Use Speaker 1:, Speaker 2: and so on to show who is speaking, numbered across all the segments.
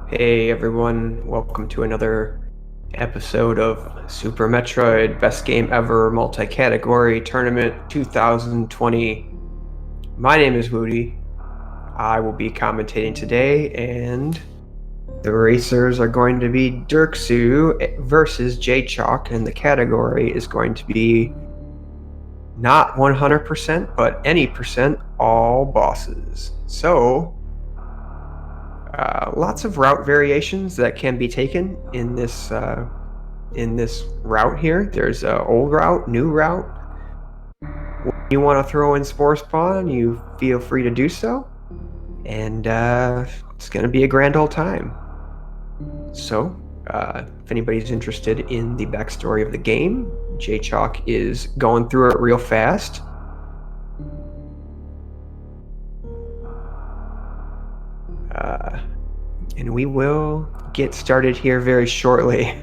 Speaker 1: Hey everyone, welcome to another episode of Super Metroid Best Game Ever Multi-Category Tournament 2020. My name is Moody. I will be commentating today, and the racers are going to be Derxu versus Jaychalke, and the category is going to be not 100%, but any percent all bosses. So, lots of route variations that can be taken in this route here. There's a old route, new route. When you want to throw in Spore Spawn, you feel free to do so. And it's going to be a grand old time. So, if anybody's interested in the backstory of the game, Jaychalke is going through it real fast. And we will get started here very shortly.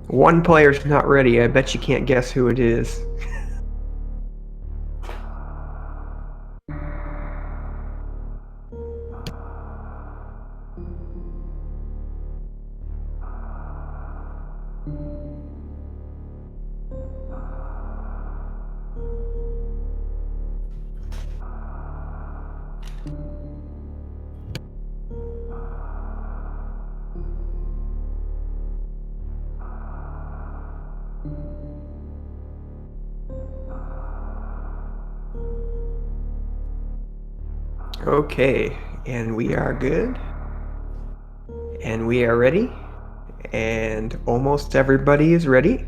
Speaker 1: One player's not ready. I bet you can't guess who it is. Okay, and we are good. And we are ready. And almost everybody is ready.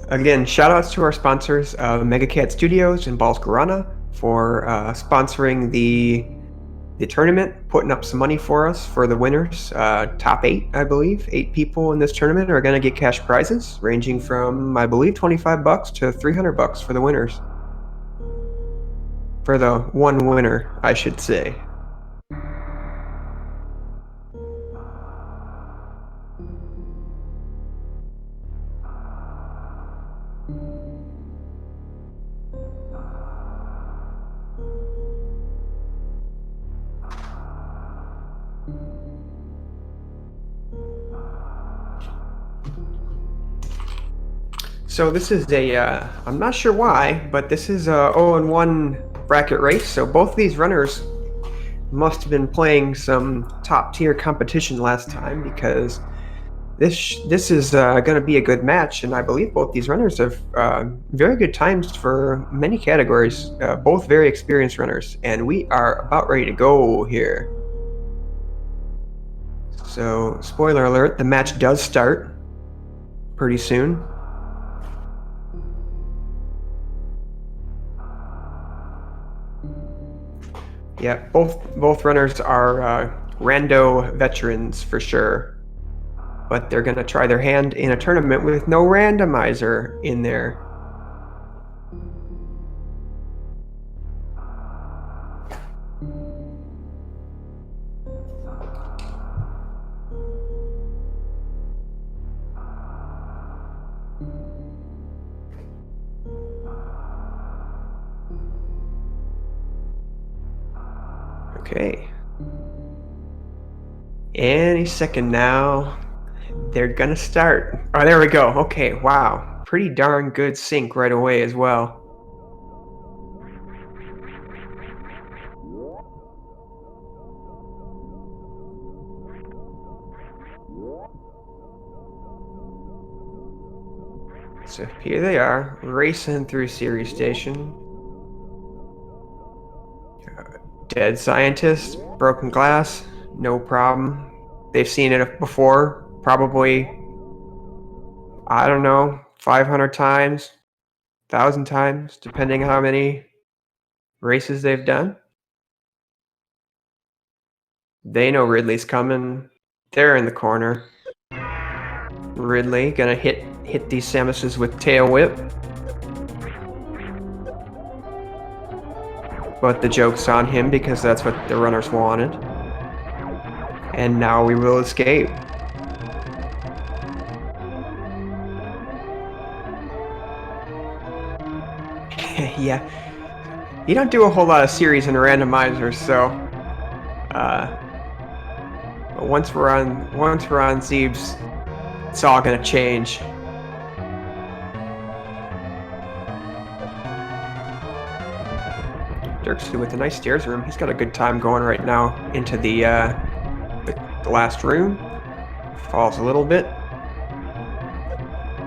Speaker 1: Again, shout outs to our sponsors, MegaCat Studios and Balls Guarana, for sponsoring the tournament, putting up some money for us for the winners. Top 8, I believe, 8 people in this tournament are going to get cash prizes, ranging from, I believe, $25 to $300 for the winners. For the one winner, I should say. So this is a, I'm not sure why, but this is a 0-1 bracket race. So both of these runners must have been playing some top tier competition last time, because this is going to be a good match, and I believe both these runners have very good times for many categories. Both very experienced runners, and we are about ready to go here. So, spoiler alert, the match does start pretty soon. Yeah, both runners are rando veterans for sure, but they're going to try their hand in a tournament with no randomizer in there. Okay. Any second now. They're gonna start. Oh, there we go. Okay, wow. Pretty darn good sync right away as well. So here they are, racing through Siri Station. Dead scientist, broken glass, no problem. They've seen it before, probably, I don't know, 500 times, 1,000 times, depending on how many races they've done. They know Ridley's coming. They're in the corner. Ridley gonna hit these Samuses with tail whip. But the joke's on him, because that's what the runners wanted. And now we will escape. Yeah. You don't do a whole lot of series and randomizers, so but once we're on Zeebs, it's all gonna change. Derxu with a nice stairs room. He's got a good time going right now into the last room. Falls a little bit.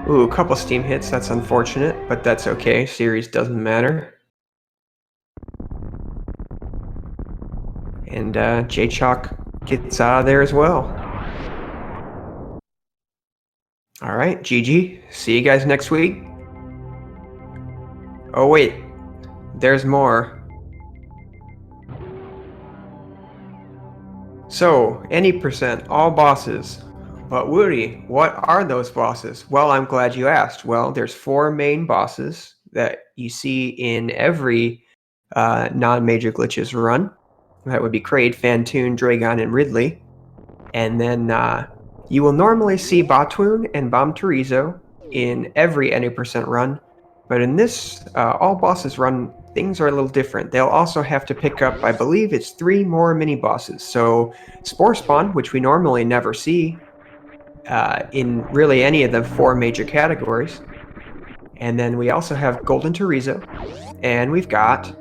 Speaker 1: Ooh, a couple steam hits. That's unfortunate, but that's okay. Series doesn't matter. And Jaychalke gets out of there as well. All right, GG. See you guys next week. Oh wait, there's more. So, any percent, all bosses. But Woody, what are those bosses? Well, I'm glad you asked. Well, there's 4 main bosses that you see in every non-major glitches run. That would be Kraid, Fantoon, Dragon, and Ridley. And then you will normally see Batoon and Bom Terizo in every any percent run. But in this all bosses run, things are a little different. They'll also have to pick up, I believe it's 3 more mini bosses. So Spore Spawn, which we normally never see in really any of the 4 major categories. And then we also have Golden Terizo, and we've got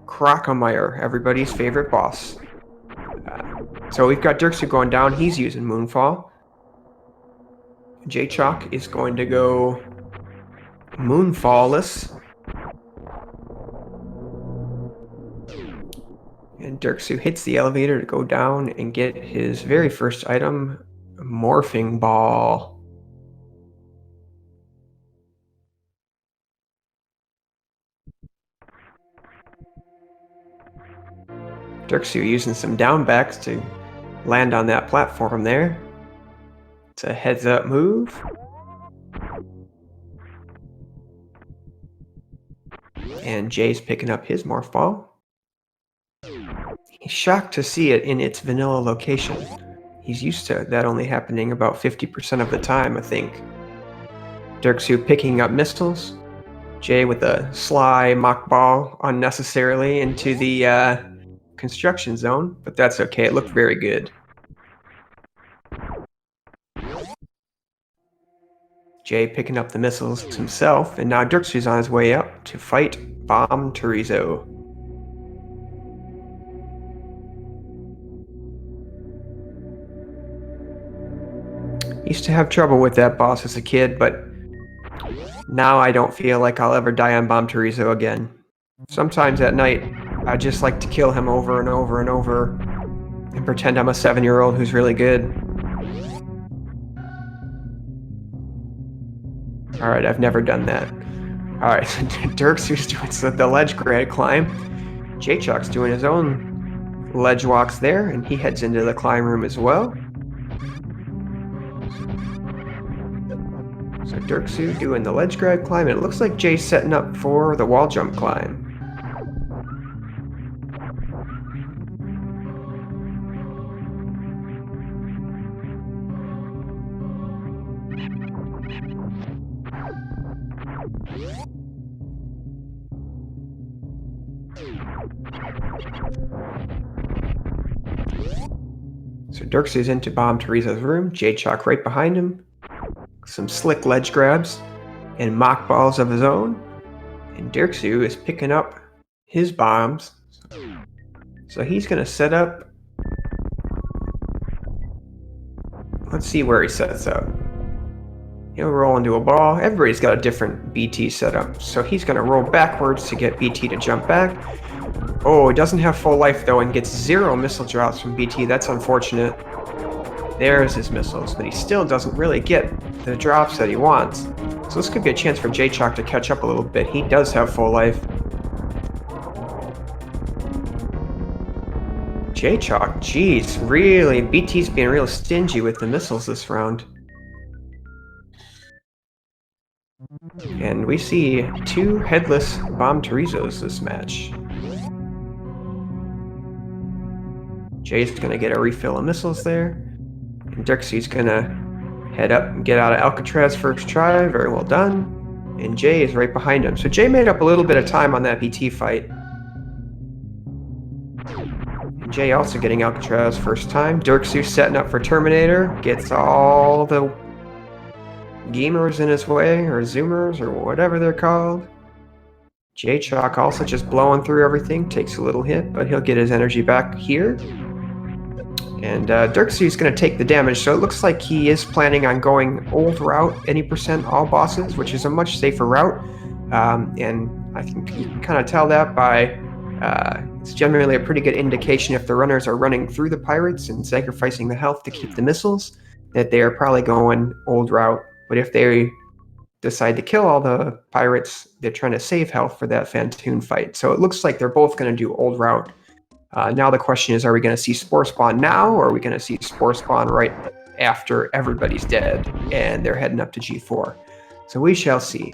Speaker 1: Crocomire, everybody's favorite boss. So we've got Derxu going down. He's using Moonfall. Jaychalke is going to go Moonfallless. And Derxu hits the elevator to go down and get his very first item, Morphing Ball. Derxu using some downbacks to land on that platform there. It's a heads-up move. And Jay's picking up his Morph Ball. He's shocked to see it in its vanilla location. He's used to that only happening about 50% of the time, I think. Derxu picking up missiles. Jay with a sly mock ball unnecessarily into the construction zone, but that's okay. It looked very good. Jay picking up the missiles himself, and now Derxu's on his way up to fight Bom Terizo. Used to have trouble with that boss as a kid, but now I don't feel like I'll ever die on Bom Terizo again. Sometimes at night, I just like to kill him over and over and over and pretend I'm a 7-year-old who's really good. Alright, I've never done that. Alright, Derxu's doing the ledge grad climb. Jaychalke's doing his own ledge walks there, and he heads into the climb room as well. So Derxu doing the ledge grad climb, and it looks like Jay's setting up for the wall jump climb. So Derxu's into Bom Terizo's room, Jaychalke right behind him. Some slick ledge grabs and mock balls of his own. And Derxu is picking up his bombs. So he's going to set up. Let's see where he sets up. He'll roll into a ball. Everybody's got a different BT setup. So he's going to roll backwards to get BT to jump back. Oh, it doesn't have full life though and gets 0 missile drops from BT. That's unfortunate. There's his missiles, but he still doesn't really get the drops that he wants. So this could be a chance for Jaychalke to catch up a little bit. He does have full life. Jaychalke, geez, really, BT's being real stingy with the missiles this round. And we see 2 headless Bom Terizos this match. Jay's gonna get a refill of missiles there. And Derxu's gonna head up and get out of Alcatraz first try. Very well done. And Jay is right behind him. So Jay made up a little bit of time on that BT fight. Jay also getting Alcatraz first time. Derxu setting up for Terminator. Gets all the gamers in his way, or zoomers, or whatever they're called. Jaychalke also just blowing through everything. Takes a little hit, but he'll get his energy back here. And Derxu's going to take the damage, so it looks like he is planning on going old route, any percent all bosses, which is a much safer route. And I think you can kind of tell that by it's generally a pretty good indication if the runners are running through the pirates and sacrificing the health to keep the missiles, that they are probably going old route. But if they decide to kill all the pirates, they're trying to save health for that Fantoon fight. So it looks like they're both going to do old route. Now the question is, are we going to see Spore Spawn now, or are we going to see Spore Spawn right after everybody's dead and they're heading up to G4? So we shall see.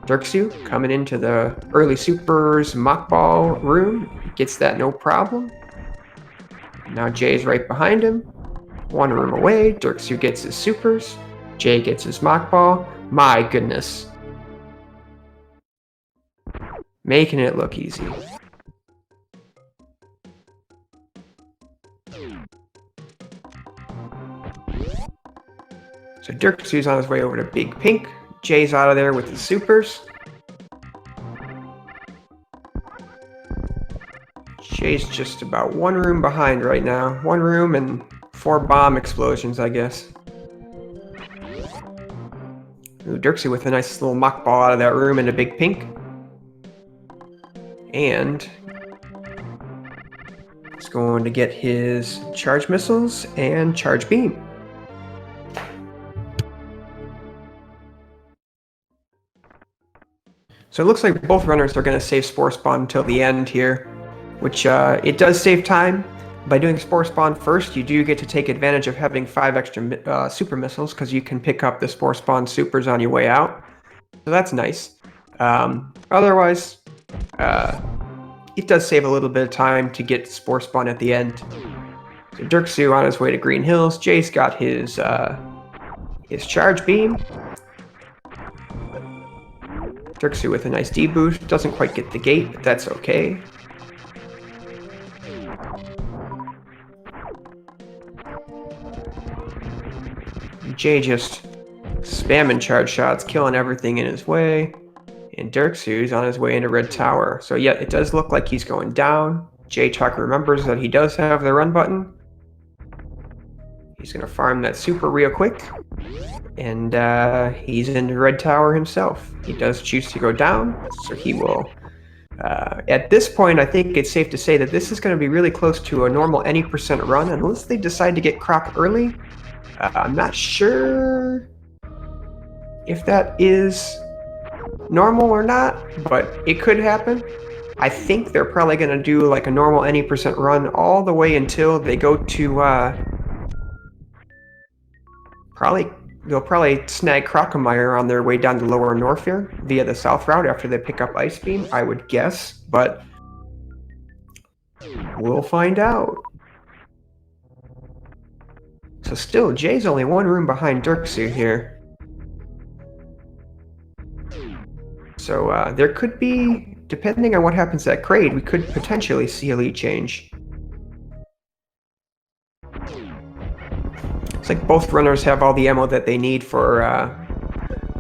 Speaker 1: Derxu coming into the early supers mock ball room, gets that no problem. Now Jay's right behind him, one room away. Derxu gets his supers, Jay gets his mock ball. My goodness, making it look easy. So Derxu's on his way over to Big Pink. Jay's out of there with the supers. Jay's just about one room behind right now. One room and 4 bomb explosions, I guess. Ooh, Derxu with a nice little mock ball out of that room into Big Pink. And he's going to get his charge missiles and charge beam. So it looks like both runners are going to save Spore Spawn until the end here, which it does save time. By doing Spore Spawn first, you do get to take advantage of having 5 extra super missiles, because you can pick up the Spore Spawn supers on your way out. So that's nice. Otherwise, it does save a little bit of time to get Spore Spawn at the end. So Derxu on his way to Green Hills. Jay's got his charge beam. Derxu with a nice D-boost. Doesn't quite get the gate, but that's okay. Jay just spamming charge shots, killing everything in his way. And Derxu's on his way into Red Tower. So yeah, it does look like he's going down. Jaychalke remembers that he does have the run button. He's going to farm that super real quick. And he's into Red Tower himself. He does choose to go down, so he will... at this point, I think it's safe to say that this is going to be really close to a normal any percent run, unless they decide to get Croc early. I'm not sure if that is normal or not, but it could happen. I think they're probably going to do like a normal any percent run all the way until they go to... They'll probably snag Crocomire on their way down to Lower Norfair via the south route after they pick up Ice Beam, I would guess, but we'll find out. So still, Jay's only one room behind Derxu here. So there could be, depending on what happens at Kraid, we could potentially see a lead change. It's like both runners have all the ammo that they need for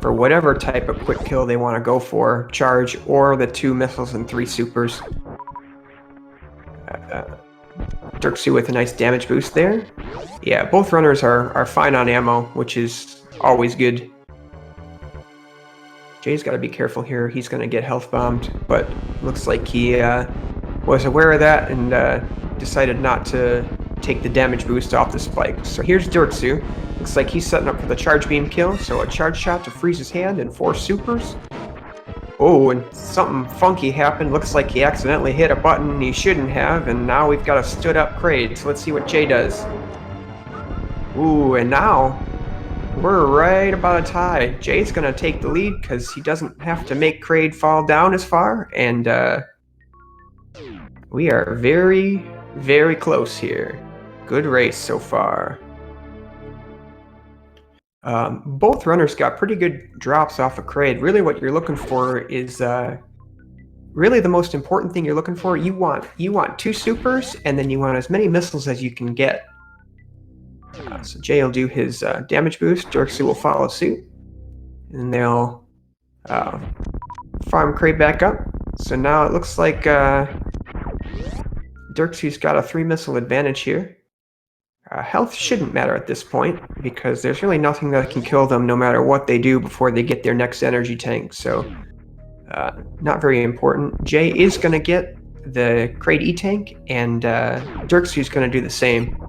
Speaker 1: whatever type of quick kill they want to go for, charge or the 2 missiles and 3 supers. Derxu with a nice damage boost there. Yeah, both runners are fine on ammo, which is always good. Jay's got to be careful here. He's going to get health bombed, but looks like he was aware of that and decided not to take the damage boost off the spike. So here's Derxu. Looks like he's setting up for the charge beam kill, so a charge shot to freeze his hand and 4 supers. Oh, and something funky happened. Looks like he accidentally hit a button he shouldn't have, and now we've got a stood up Kraid. So let's see what Jay does. Ooh, and now we're right about a tie. Jay's gonna take the lead because he doesn't have to make Kraid fall down as far, and we are very, very close here. Good race so far. Both runners got pretty good drops off of Kraid. Really what you're looking for is really the most important thing you're looking for, you want 2 supers, and then you want as many missiles as you can get. So Jay will do his damage boost, Derxu will follow suit, and they'll farm crate back up. So now it looks like Derxu's got a 3 missile advantage here. Health shouldn't matter at this point, because there's really nothing that can kill them no matter what they do before they get their next energy tank, so not very important. Jay is going to get the crate E-tank, and Derxu's going to do the same.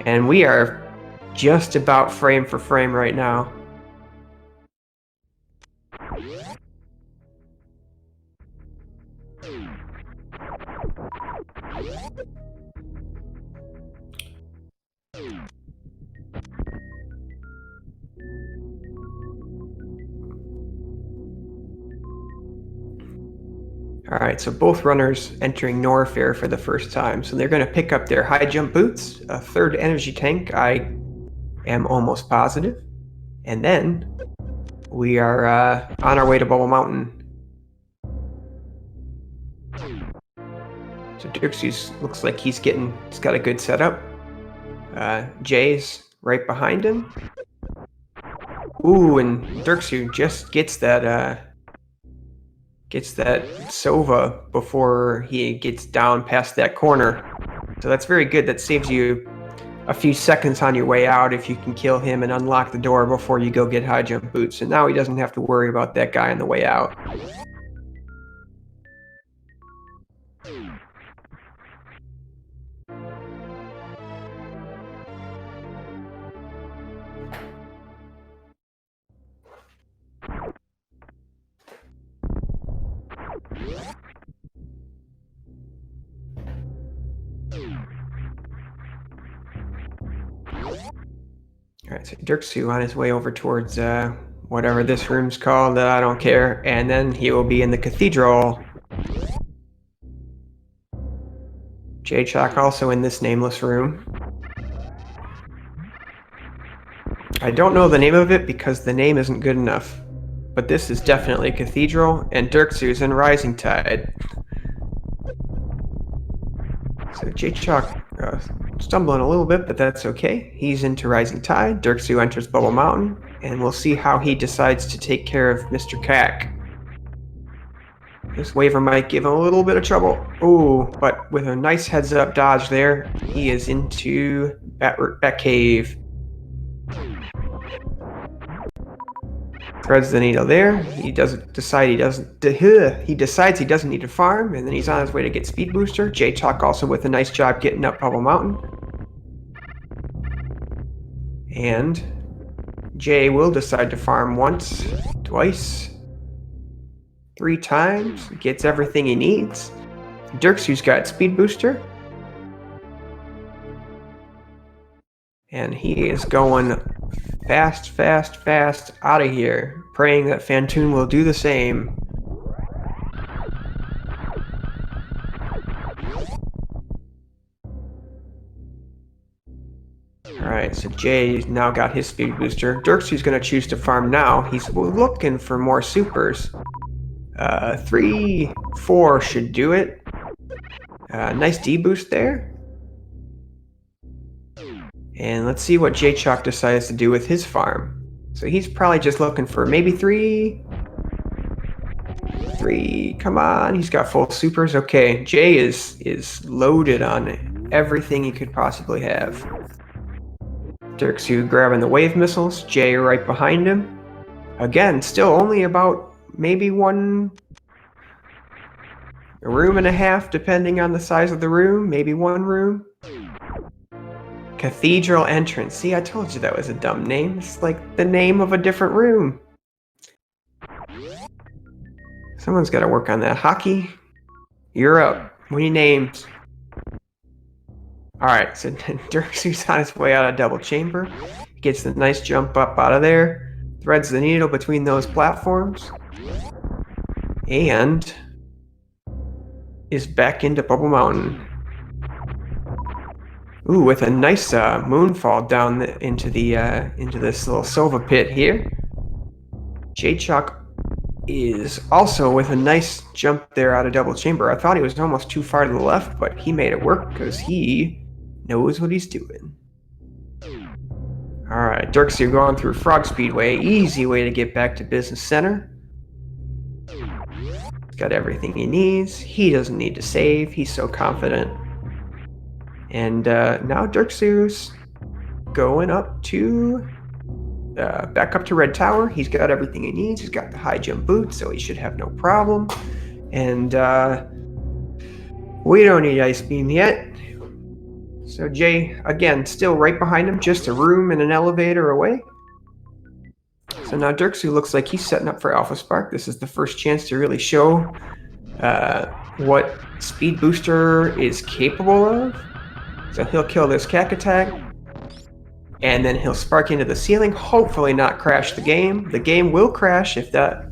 Speaker 1: And we are just about frame for frame right now. Alright, so both runners entering Norfair for the first time. So they're going to pick up their high jump boots, a 3rd energy tank, I am almost positive. And then we are on our way to Bubble Mountain. So Derxu looks like he's got a good setup. Jay's right behind him. Ooh, and Derxu just gets that Sova before he gets down past that corner. So that's very good. That saves you a few seconds on your way out if you can kill him and unlock the door before you go get high jump boots. And now he doesn't have to worry about that guy on the way out. Alright, so Derxu on his way over towards whatever this room's called, I don't care, and then he will be in the cathedral. Jaychalke also in this nameless room. I don't know the name of it because the name isn't good enough, but this is definitely a cathedral, and Derxu's in Rising Tide. So Jaychalke stumbling a little bit, but that's okay. He's into Rising Tide. Derxu enters Bubble Mountain, and we'll see how he decides to take care of Mr. Cack. This waiver might give him a little bit of trouble. Ooh, but with a nice heads-up dodge there, he is into Bat Cave. Threads the needle there. He decides he doesn't need to farm, and then he's on his way to get Speed Booster. Jaychalke also with a nice job getting up Bubble Mountain. And Jay will decide to farm once, twice, 3 times. Gets everything he needs. Derxu's got Speed Booster. And he is going fast out of here, praying that Phantoon will do the same. Alright, so Jay's now got his Speed Booster. Derxu's going to choose to farm now. He's looking for more supers. 3, 4 should do it. Nice D-boost there. And let's see what Jaychalke decides to do with his farm. So he's probably just looking for maybe 3. 3, come on, he's got full supers. Okay, Jay is loaded on everything he could possibly have. Derxu grabbing the wave missiles, Jay right behind him. Again, still only about maybe a room and a half, depending on the size of the room, maybe 1 room. Cathedral entrance. See, I told you that was a dumb name. It's like the name of a different room. Someone's got to work on that. Hockey, you're up. What are your names? Alright, so Derxu's on his way out of Double Chamber. Gets the nice jump up out of there. Threads the needle between those platforms. And is back into Bubble Mountain. Ooh, with a nice moonfall down into this little Sova pit here. Jaychalke is also with a nice jump there out of double chamber. I thought he was almost too far to the left, but he made it work because he knows what he's doing. All right, Derxu going through Frog Speedway. Easy way to get back to Business Center. He's got everything he needs. He doesn't need to save. He's so confident. And now Derxu's going up to back up to Red Tower. He's got everything he needs. He's got the high jump boots, so he should have no problem. And we don't need Ice Beam yet. So Jay, again, still right behind him, just a room and an elevator away. So now Derxu looks like he's setting up for Alpha Spark. This is the first chance to really show what Speed Booster is capable of. So he'll kill this Cack Attack, and then he'll spark into the ceiling, hopefully not crash the game. The game will crash if that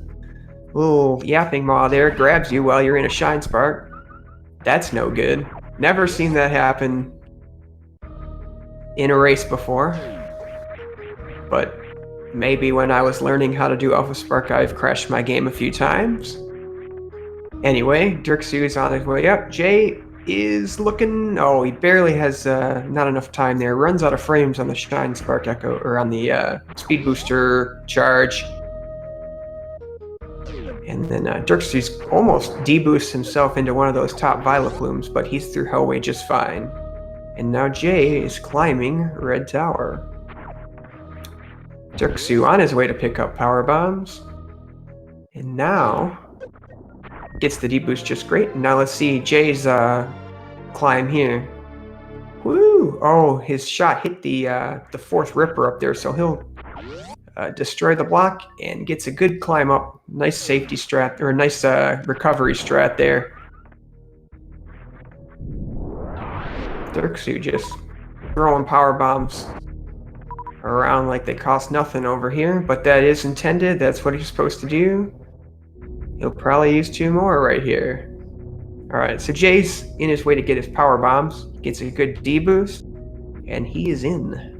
Speaker 1: little yapping maw there grabs you while you're in a Shine Spark. That's no good. Never seen that happen in a race before. But maybe when I was learning how to do Alpha Spark, I've crashed my game a few times. Anyway, Derxu is on his way up. Jay is looking... Oh, he barely has not enough time there. Runs out of frames on the Shine Spark Echo, or on the Speed Booster charge. And then Derxu's almost deboosts himself into one of those top Violet Plumes, but he's through Hellway just fine. And now Jay is climbing Red Tower. Derxu on his way to pick up Power Bombs. And now gets the deboost just great. Now let's see Jay's climb here. Woo! Oh, his shot hit the fourth Ripper up there, so he'll destroy the block and gets a good climb up. Nice safety strat, or a nice recovery strat there. Derxu just throwing power bombs around like they cost nothing over here, but that is intended. That's what he's supposed to do. He'll probably use 2 more right here. Alright, so Jay's in his way to get his power bombs, gets a good deboost, and he is in.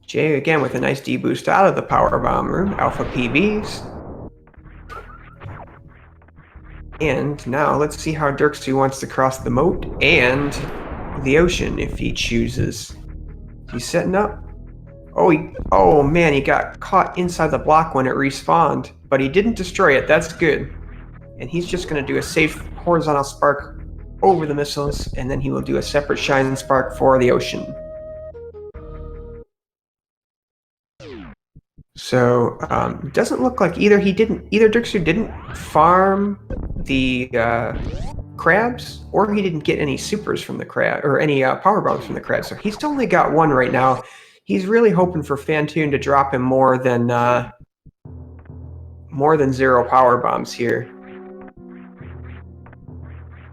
Speaker 1: Jay again with a nice deboost out of the power bomb room, Alpha PBs. And now let's see how Derxu wants to cross the moat and the ocean if he chooses. He's setting up. Oh man, he got caught inside the block when it respawned, but he didn't destroy it. That's good. And he's just going to do a safe horizontal spark over the missiles, and then he will do a separate shine spark for the ocean. So it doesn't look like either Derxu didn't farm the crabs, or he didn't get any supers from the crab, or any power bombs from the crab. So he's only got 1 right now. He's really hoping for Fantoon to drop him more than 0 power bombs here.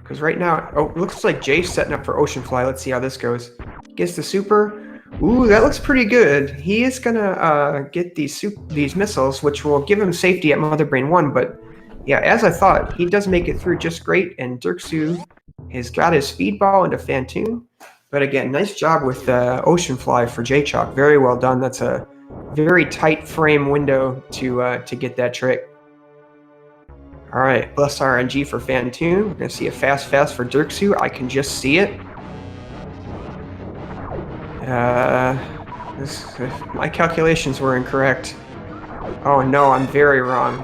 Speaker 1: Because right now, it looks like Jay's setting up for Ocean Fly. Let's see how this goes. Gets the super. Ooh, that looks pretty good. He is gonna get these missiles, which will give him safety at Mother Brain 1. But yeah, as I thought, he does make it through just great. And Derxu has got his speedball into Fantoon. But again, nice job with Ocean Fly for Jaychalke. Very well done. That's a very tight frame window to get that trick. All right, plus RNG for Fantoon. We're gonna see a fast for Derxu. I can just see it. My calculations were incorrect. Oh no, I'm very wrong.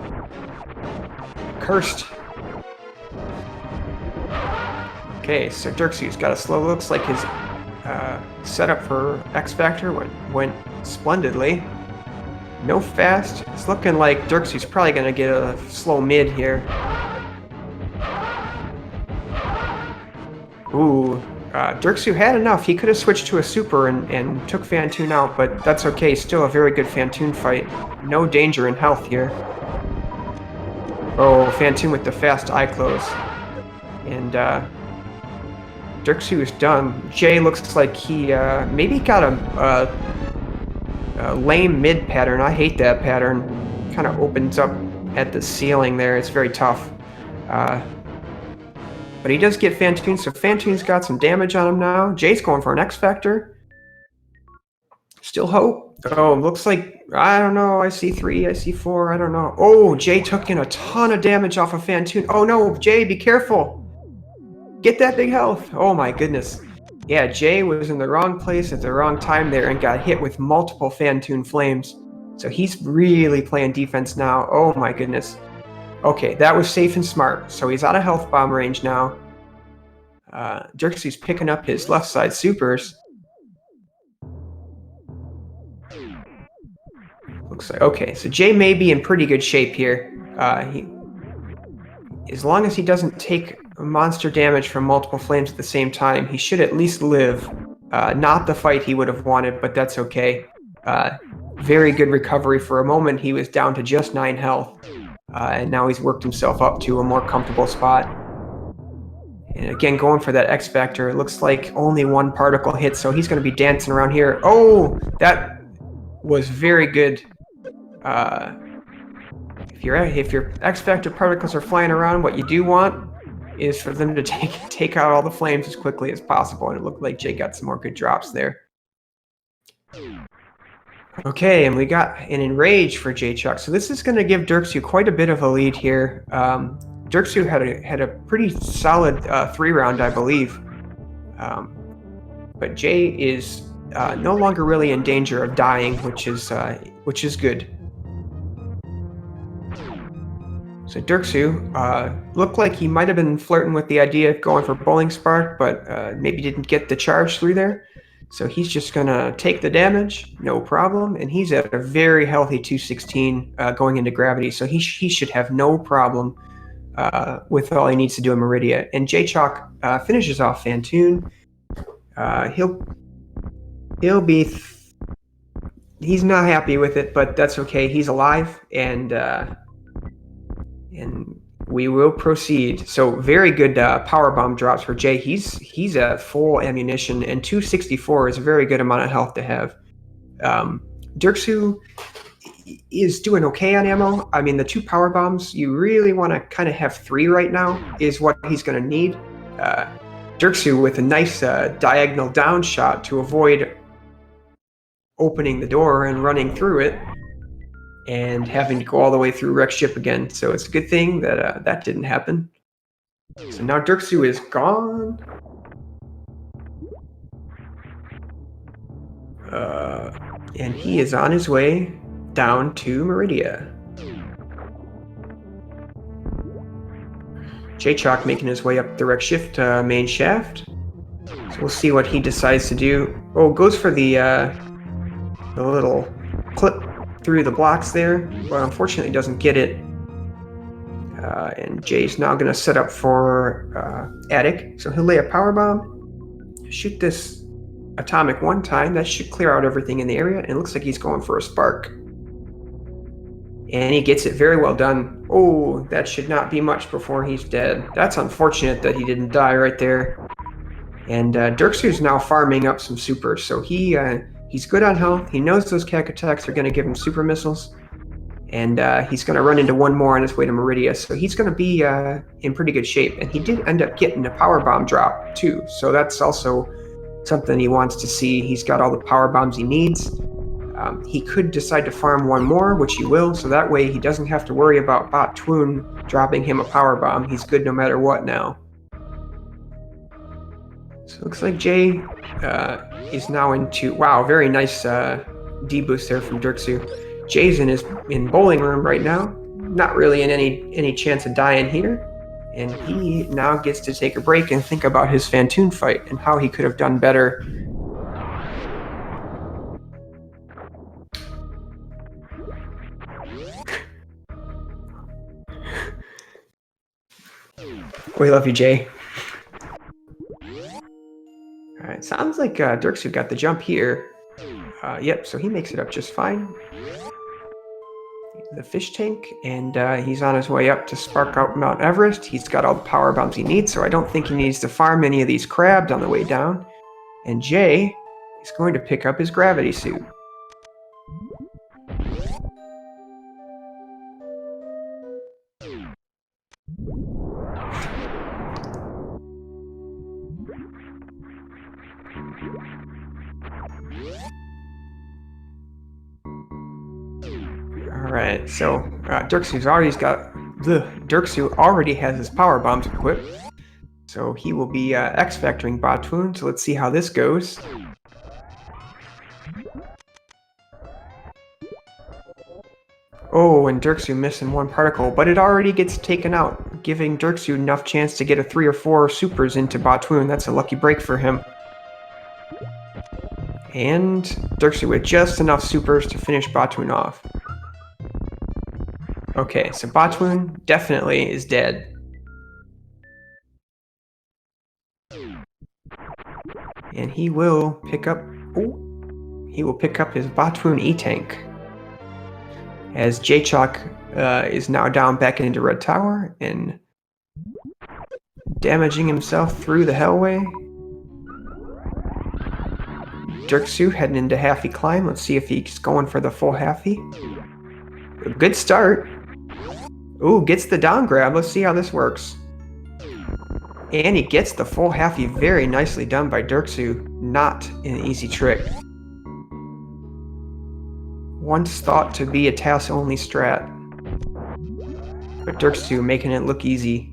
Speaker 1: Cursed. Okay, so Derxu's got a slow. Looks like his setup for X Factor went splendidly. No fast. It's looking like Derxu's probably going to get a slow mid here. Ooh, Derxu had enough. He could have switched to a super and took Fantoon out, but that's okay. Still a very good Fantoon fight. No danger in health here. Oh, Fantoon with the fast eye close. And Derxu is done. Jay looks like he maybe got a lame mid pattern. I hate that pattern. Kind of opens up at the ceiling there. It's very tough. But he does get Fantoon, so Fantoon's got some damage on him now. Jay's going for an X Factor. Still hope. Oh, looks like, I don't know, I see 3, I see 4, I don't know. Oh, Jay took in a ton of damage off of Fantoon. Oh no, Jay, be careful. Get that big health. Oh my goodness. Yeah, Jay was in the wrong place at the wrong time there and got hit with multiple Fantoon flames. So he's really playing defense now. Oh my goodness. Okay, that was safe and smart. So he's out of health bomb range now. Derxu's picking up his left side supers. Looks like, okay, so Jay may be in pretty good shape here. As long as he doesn't take monster damage from multiple flames at the same time, he should at least live. Not the fight he would have wanted, but that's okay. Very good recovery. For a moment, he was down to just 9 health. And now he's worked himself up to a more comfortable spot. And again, going for that X Factor, it looks like only 1 particle hit, so he's going to be dancing around here. Oh, that was very good. If your X Factor particles are flying around, what you do want is for them to take out all the flames as quickly as possible, and it looked like Jay got some more good drops there. Okay, and we got an Enrage for Jaychalke, so this is going to give Derxu quite a bit of a lead here. Derxu had a pretty solid 3-round, I believe, but Jay is no longer really in danger of dying, which is good. So Derxu looked like he might have been flirting with the idea of going for Bowling Spark, but maybe didn't get the charge through there. So he's just going to take the damage, no problem, and he's at a very healthy 216 going into Gravity, so he should have no problem with all he needs to do in Meridia. And Jaychalke finishes off Fantoon. He'll be... he's not happy with it, but that's okay. He's alive, and we will proceed. So very good power bomb drops for Jay. He's at full ammunition, and 264 is a very good amount of health to have. Derxu is doing okay on ammo. I mean, the 2 power bombs, you really want to kind of have 3 right now is what he's going to need. Derxu with a nice diagonal down shot to avoid opening the door and running through it and having to go all the way through Wrecked Ship again. So it's a good thing that that didn't happen. So now Derxu is gone. And he is on his way down to Meridia. Jaychalke making his way up the Wrecked Shift main shaft. So we'll see what he decides to do. Oh, goes for the little clip through the blocks there, but unfortunately doesn't get it. And Jay's now going to set up for Attic. So he'll lay a power bomb, shoot this atomic 1 time. That should clear out everything in the area. And it looks like he's going for a spark. And he gets it very well done. Oh, that should not be much before he's dead. That's unfortunate that he didn't die right there. And Derxu's now farming up some supers. So he's good on health. He knows those Cack attacks are going to give him super missiles. And he's going to run into 1 more on his way to Meridia. So he's going to be in pretty good shape. And he did end up getting a power bomb drop too. So that's also something he wants to see. He's got all the power bombs he needs. He could decide to farm 1 more, which he will. So that way he doesn't have to worry about Bot Twoon dropping him a power bomb. He's good no matter what now. So it looks like Jay is now into... Wow, very nice D-boost there from Derxu. Jay's in Bowling Room right now. Not really in any chance of dying here. And he now gets to take a break and think about his Fantoon fight and how he could have done better. We love you, Jay. Alright, sounds like Derxu got the jump here. Yep, so he makes it up just fine. The fish tank, and he's on his way up to spark out Mount Everest. He's got all the power bombs he needs, so I don't think he needs to farm any of these crabs on the way down. And Jay is going to pick up his gravity suit. Alright, so Derxu already has his power bombs equipped. So he will be X-Factoring Batoon, so let's see how this goes. Oh, and Derxu missing one particle, but it already gets taken out, giving Derxu enough chance to get a 3 or 4 supers into Batoon. That's a lucky break for him. And Derxu with just enough supers to finish Batoon off. Okay, so Batoon definitely is dead. And he will pick up his Batoon E-Tank. As Jaychalke is now down back into Red Tower and damaging himself through the Hellway. Derxu heading into Halfy Climb. Let's see if he's going for the full Halfy. A good start. Ooh, gets the down grab. Let's see how this works. And he gets the full Halfy. Very nicely done by Derxu. Not an easy trick. Once thought to be a TAS-only strat. But Derxu making it look easy.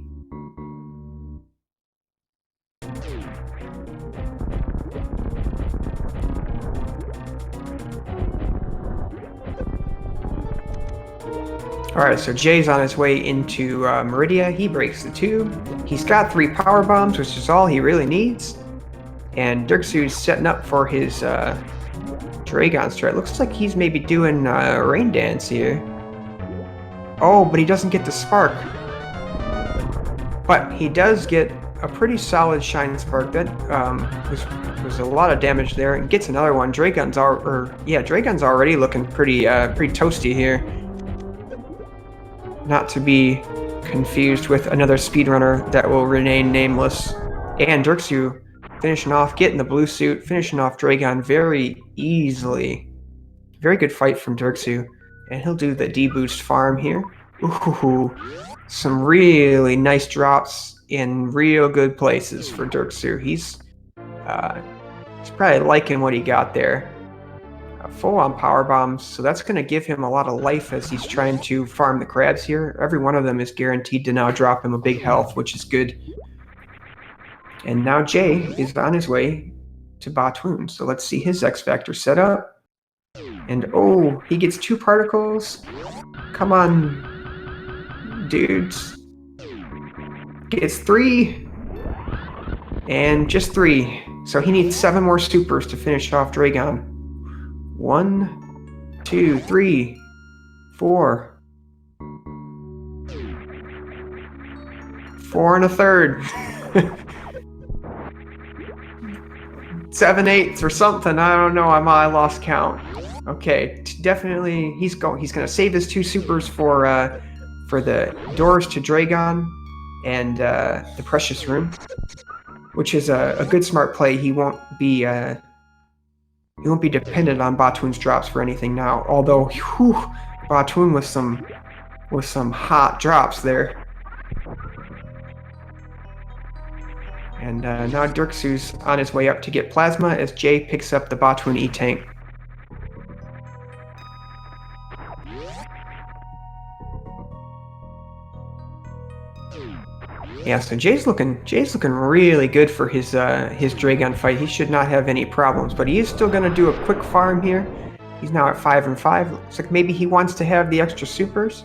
Speaker 1: Alright, so Jay's on his way into Meridia. He breaks the tube. He's got 3 power bombs, which is all he really needs. And Derxu's setting up for his Dragon strat. Looks like he's maybe doing Rain Dance here. Oh, but he doesn't get the Spark. But he does get a pretty solid Shine Spark. That was a lot of damage there. And gets another one. Dragon's already looking pretty toasty here. Not to be confused with another speedrunner that will remain nameless. And Derxu finishing off, getting the blue suit, finishing off Dragon very easily. Very good fight from Derxu. And he'll do the D-boost farm here. Ooh, some really nice drops in real good places for Derxu. He's probably liking what he got there. Full on power bombs, so that's going to give him a lot of life as he's trying to farm the crabs here. Every one of them is guaranteed to now drop him a big health, which is good. And now Jay is on his way to Batoon, so let's see his X-Factor setup. And oh, he gets 2 particles. Come on, dudes. Gets 3. And just 3. So he needs 7 more supers to finish off Dragon. 1, 2, 3, 4. 4 1/3. 7/8 or something. I don't know. I lost count. Okay, definitely he's gonna save his 2 supers for the doors to Dragon and the Precious Room, which is a good smart play. He won't be dependent on Batoon's drops for anything now. Although, whew, Batoon with some hot drops there. And now Derxu's on his way up to get Plasma as Jay picks up the Batoon E-Tank. Yeah, so Jay's looking really good for his Dragon fight. He should not have any problems, but he is still going to do a quick farm here. He's now at 5 and 5. Looks like maybe he wants to have the extra supers.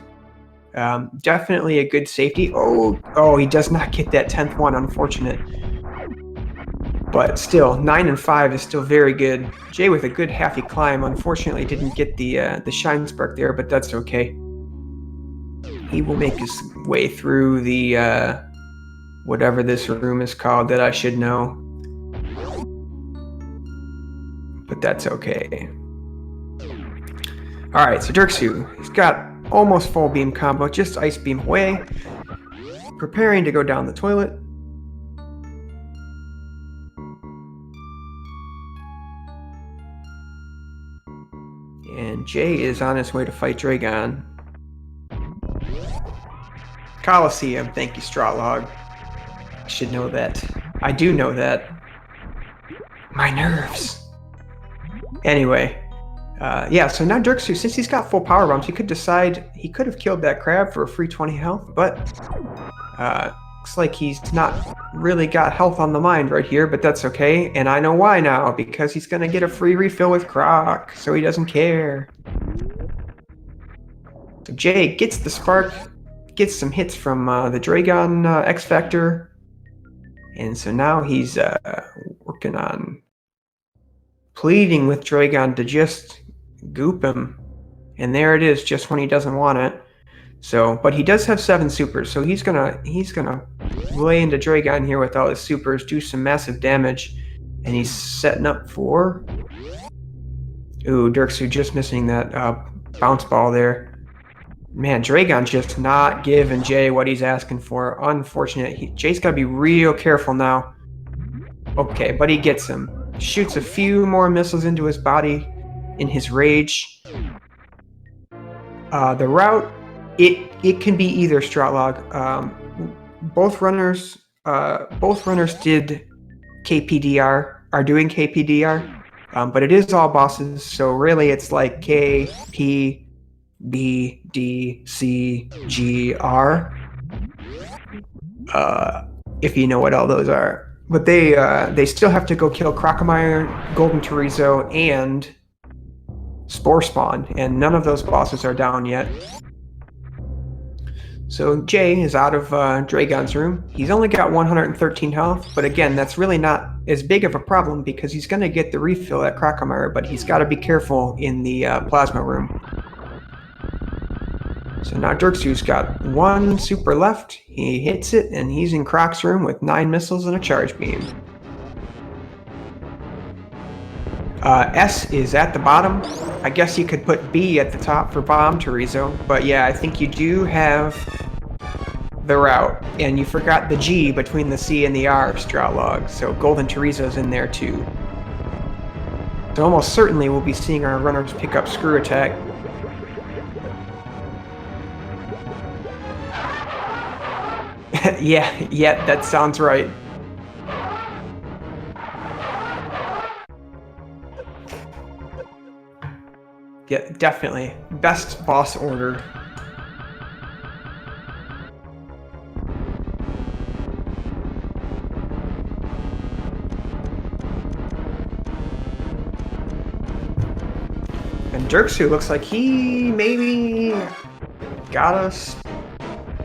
Speaker 1: Definitely a good safety. Oh, he does not get that 10th one, unfortunate. But still, 9 and 5 is still very good. Jay with a good Halfy Climb. Unfortunately, didn't get the Shine Spark there, but that's okay. He will make his way through the whatever this room is called that I should know. But that's okay. Alright, so Derxu, he's got almost full beam combo, just ice beam away. Preparing to go down the toilet. And Jay is on his way to fight Dragon. Coliseum, thank you, Strawlog. I should know that. I do know that. My nerves. Anyway, Yeah, so now Derxu, since he's got full power bombs, he could decide he could have killed that crab for a free 20 health, but looks like he's not really got health on the mind right here, but that's okay. And I know why now, because he's gonna get a free refill with Croc, so he doesn't care. So Jay gets the spark, gets some hits from the Dragon X Factor, and so now he's working on pleading with Dragon to just goop him. And there it is, just when he doesn't want it. So, but he does have 7 supers, so he's gonna lay into Dragon here with all his supers, do some massive damage, and he's setting up for. Ooh, Derxu just missing that bounce ball there. Man, Dragon just not giving Jay what he's asking for. Unfortunate. Jay's got to be real careful now. Okay, but he gets him. Shoots a few more missiles into his body in his rage. The route, it can be either Stroutlog. Both runners did KPDR, are doing KPDR, but it is all bosses, so really it's like K, P, B, D, C, G, R. If you know what all those are. But they still have to go kill Crocomire, Golden Chorizo, and Spore Spawn, and none of those bosses are down yet. So Jay is out of Dragon's room. He's only got 113 health, but again, that's really not as big of a problem because he's going to get the refill at Crocomire, but he's got to be careful in the plasma room. So now Derxu's got 1 super left. He hits it, and he's in Croc's room with 9 missiles and a charge beam. S is at the bottom. I guess you could put B at the top for Bomb Chorizo, but yeah, I think you do have the route, and you forgot the G between the C and the R Stroutlog, so Golden Chorizo's in there too. So almost certainly we'll be seeing our runners pick up Screw Attack. yeah, that sounds right. Yeah, definitely. Best boss order. And Derxu looks like he maybe got us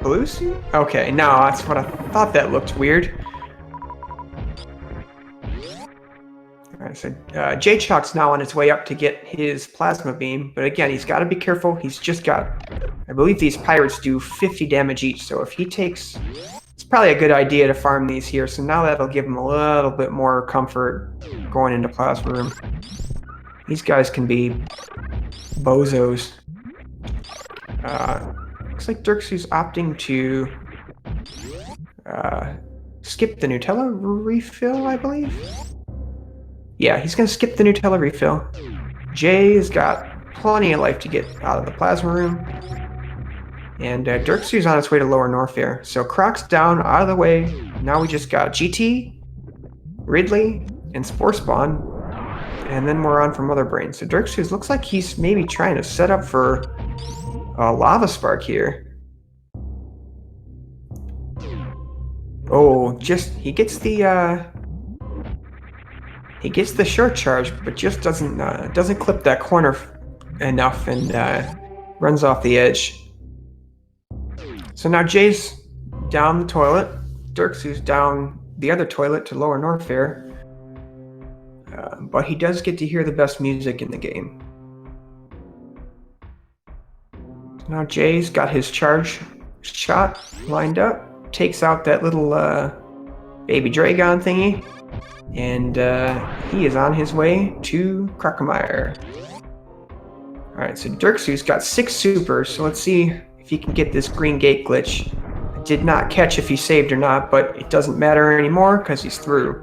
Speaker 1: blue suit? Okay, no, that's what I thought. That looked weird. Alright, so Jaychalke's now on his way up to get his plasma beam, but again, he's got to be careful. He's just got, I believe these pirates do 50 damage each, so if he takes, it's probably a good idea to farm these here, so now that'll give him a little bit more comfort going into plasma room. These guys can be bozos. Looks like Derxu's opting to skip the Nutella refill, I believe. Yeah, he's going to skip the Nutella refill. Jay has got plenty of life to get out of the plasma room. And Derxu's on its way to Lower Norfair. So Croc's down, out of the way. Now we just got GT, Ridley, and Spore Spawn. And then we're on for Mother Brain. So Derxu's looks like he's maybe trying to set up for a Lava Spark here. Oh, just, he gets the short charge, but just doesn't clip that corner enough and runs off the edge. So now Jay's down the toilet. Derxu's down the other toilet to Lower Norfair. But he does get to hear the best music in the game. So now Jay's got his charge shot lined up. Takes out that little baby Dragon thingy. And he is on his way to Crocomire. Alright, so Derxu's got 6 supers, so let's see if he can get this green gate glitch. I did not catch if he saved or not, but it doesn't matter anymore because he's through.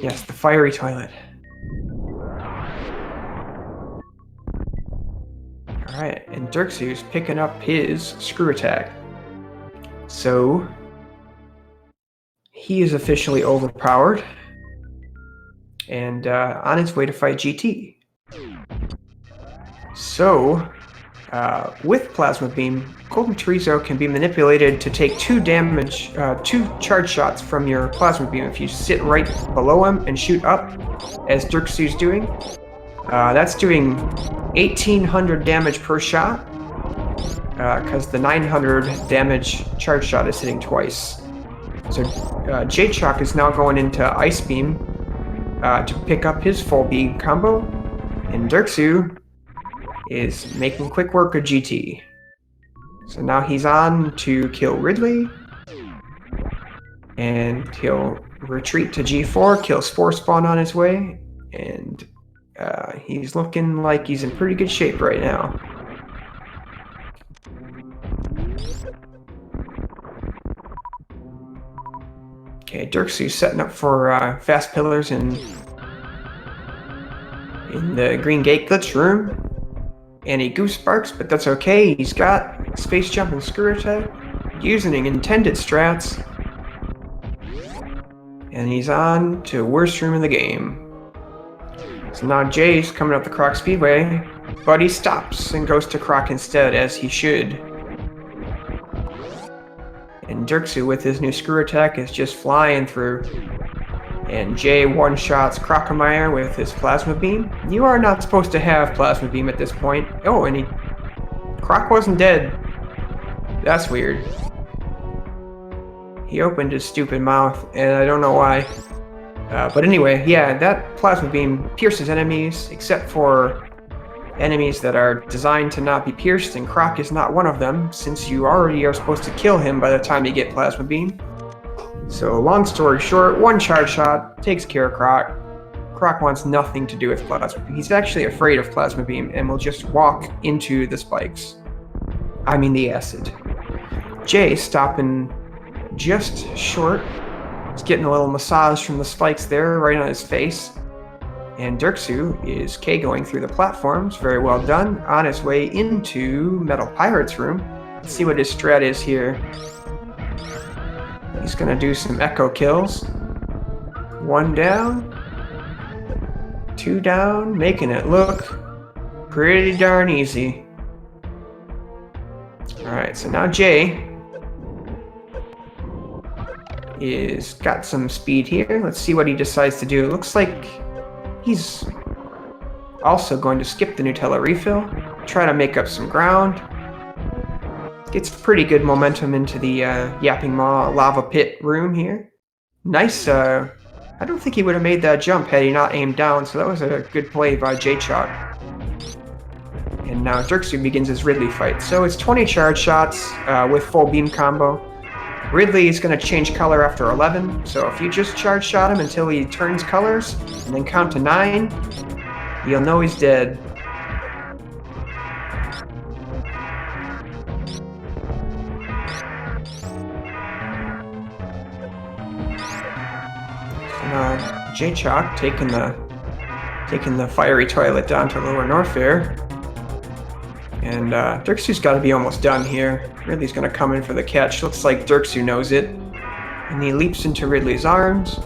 Speaker 1: Yes, the fiery toilet. Alright, and Derxu's picking up his Screw Attack. So he is officially overpowered. and on his way to fight GT. So, with Plasma Beam, Golden Chorizo can be manipulated to take 2 charge shots from your Plasma Beam if you sit right below him and shoot up, as Derxu's doing. That's doing 1,800 damage per shot, because the 900 damage charge shot is hitting twice. So Jaychalke is now going into Ice Beam to pick up his full beam combo, and Derxu is making quick work of GT. So now he's on to kill Ridley, and he'll retreat to G4, kill Spore Spawn on his way, and he's looking like he's in pretty good shape right now. Okay, Derxu's setting up for fast pillars in the green gate glitch room. And he goose sparks, but that's okay. He's got space jump and screw attack, using intended strats. And he's on to worst room in the game. So now Jay's coming up the Croc Speedway, but he stops and goes to Croc instead, as he should. And Derxu with his new screw attack is just flying through. And Jay one-shots Crocomire with his Plasma Beam. You are not supposed to have Plasma Beam at this point. Oh, and Croc wasn't dead. That's weird. He opened his stupid mouth, and I don't know why. But anyway, yeah, that Plasma Beam pierces enemies, except for enemies that are designed to not be pierced, and Croc is not one of them, since you already are supposed to kill him by the time you get Plasma Beam. So, long story short, one charge shot takes care of Croc. Croc wants nothing to do with Plasma Beam. He's actually afraid of Plasma Beam and will just walk into the spikes. I mean the acid. Jay stopping just short. He's getting a little massage from the spikes there, right on his face. And Derxu is K-going through the platforms, very well done, on his way into Metal Pirate's room. Let's see what his strat is here. He's gonna do some echo kills. 1 down, 2 down, making it look pretty darn easy. Alright, so now Jay is got some speed here. Let's see what he decides to do. It looks like he's also going to skip the Nutella refill, try to make up some ground. Gets pretty good momentum into the Yapping Maw lava pit room here. Nice, I don't think he would have made that jump had he not aimed down, so that was a good play by Jaychalke. And now Derxu begins his Ridley fight. So it's 20 charge shots with full beam combo. Ridley is going to change color after 11, so if you just charge shot him until he turns colors, and then count to 9, you'll know he's dead. Jaychalke taking the fiery toilet down to Lower Norfair. And Derxu's got to be almost done here. Ridley's going to come in for the catch. Looks like Derxu knows it. And he leaps into Ridley's arms.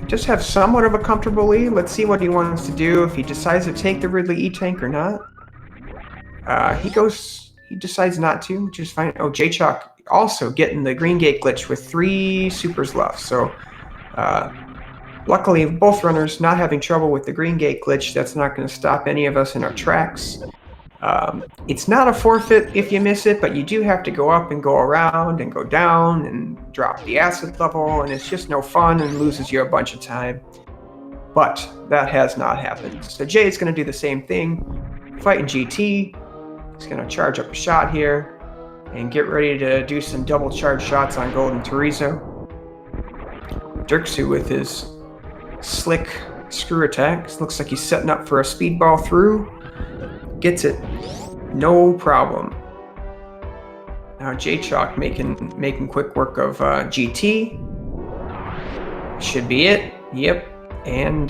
Speaker 1: Just have somewhat of a comfortable lead. Let's see what he wants to do, if he decides to take the Ridley E-Tank or not. He decides not to, which is fine. Oh, Jaychalke also getting the Green Gate glitch with 3 supers left. So, luckily, both runners not having trouble with the Green Gate glitch. That's not going to stop any of us in our tracks. It's not a forfeit if you miss it, but you do have to go up and go around and go down and drop the acid level, and it's just no fun and loses you a bunch of time. But that has not happened. So Jay is going to do the same thing, fighting GT. He's going to charge up a shot here and get ready to do some double charge shots on Golden Chorizo. Derxu with his slick screw attacks. Looks like he's setting up for a speedball through. Gets it. No problem. Now Jaychalke making quick work of GT. Should be it. Yep. And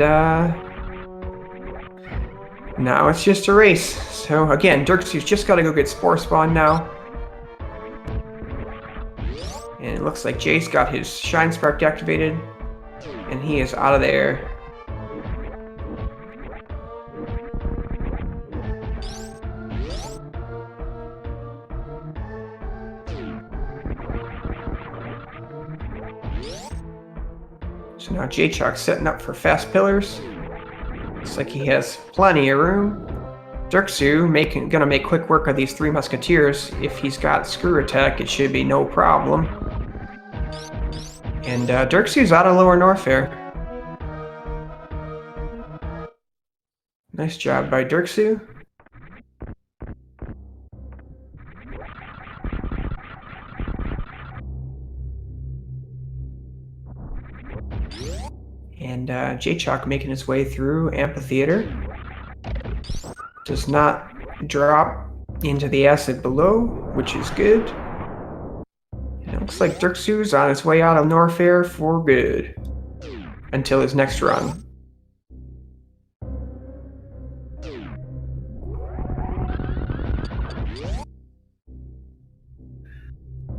Speaker 1: now it's just a race. So again, Derxu's just got to go get Spore Spawn now. And it looks like Jay's got his Shine Spark activated. And he is out of there. So now Jaychalke's setting up for fast pillars. Looks like he has plenty of room. Derxu gonna make quick work of these three musketeers. If he's got screw attack, it should be no problem. And Derxu's out of Lower Norfair. Nice job by Derxu. And Jaychalke making his way through Amphitheater. Does not drop into the acid below, which is good. And it looks like Derxu's on his way out of Norfair for good. Until his next run.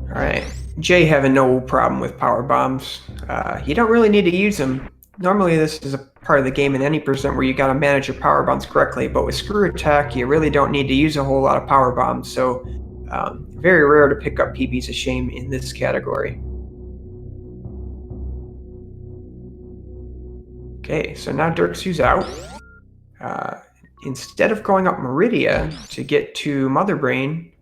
Speaker 1: Alright, Jay having no problem with power bombs. You don't really need to use them. Normally this is a part of the game in any percent where you gotta manage your power bombs correctly, but with screw attack you really don't need to use a whole lot of power bombs, so very rare to pick up PBs of Shame in this category. Okay, so now Derxu's out. Instead of going up Meridia to get to Mother Brain,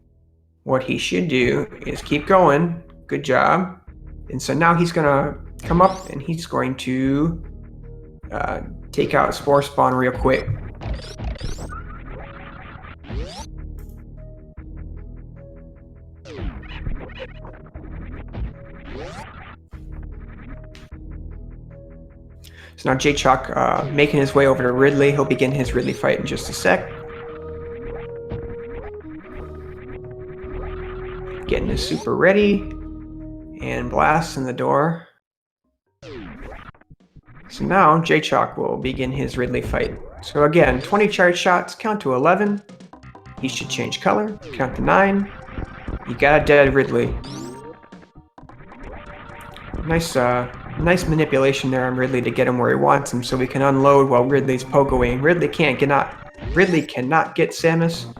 Speaker 1: what he should do is keep going. Good job. And so now he's gonna come up and he's going to take out Spore Spawn real quick. So now Jaychalke making his way over to Ridley. He'll begin his Ridley fight in just a sec. Getting his super ready. And blasts in the door. So now Jaychalke will begin his Ridley fight. So again, 20 charge shots, count to 11. He should change color, count to 9. You got a dead Ridley. Nice manipulation there on Ridley to get him where he wants him, so we can unload while Ridley's pogoing. Ridley cannot get Samus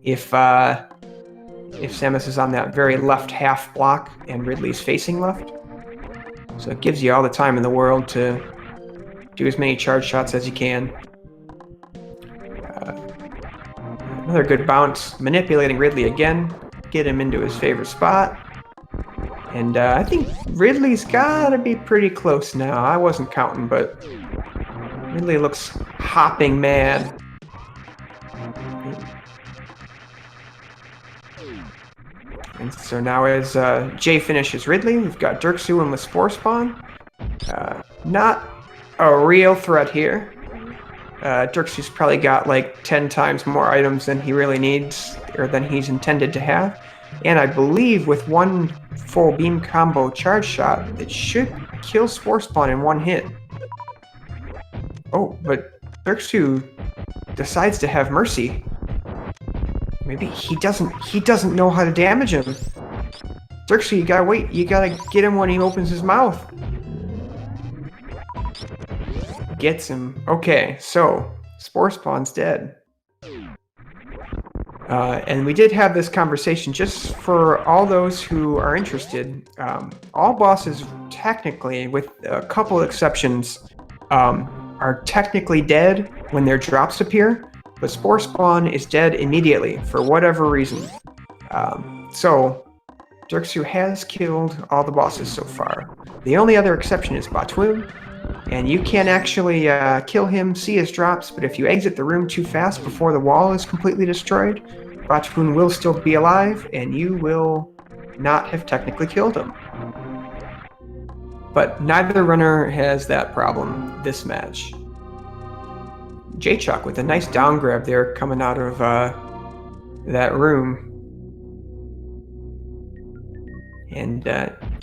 Speaker 1: if Samus is on that very left half block and Ridley's facing left. So it gives you all the time in the world to do as many charge shots as you can. Another good bounce, manipulating Ridley again, get him into his favorite spot. And I think Ridley's gotta be pretty close now. I wasn't counting, but Ridley looks hopping mad. And so now as Jay finishes Ridley, we've got Derxu in with Spore Spawn. Not a real threat here. Derxu's probably got like 10 times more items than he really needs, or than he's intended to have. And I believe with one full beam combo charge shot, it should kill Spore Spawn in one hit. Oh, but Derxu decides to have mercy. Maybe he doesn't know how to damage him. Derxu, you gotta wait. You gotta get him when he opens his mouth. Gets him. Okay, so Spore Spawn's dead. And we did have this conversation just for all those who are interested. All bosses, technically, with a couple exceptions, are technically dead when their drops appear, but Spore Spawn is dead immediately for whatever reason. So Derxu has killed all the bosses so far. The only other exception is Batwoon, and you can actually kill him, see his drops, but if you exit the room too fast before the wall is completely destroyed, Batwoon will still be alive, and you will not have technically killed him. But neither runner has that problem this match. Jaychalke with a nice down grab there coming out of that room. And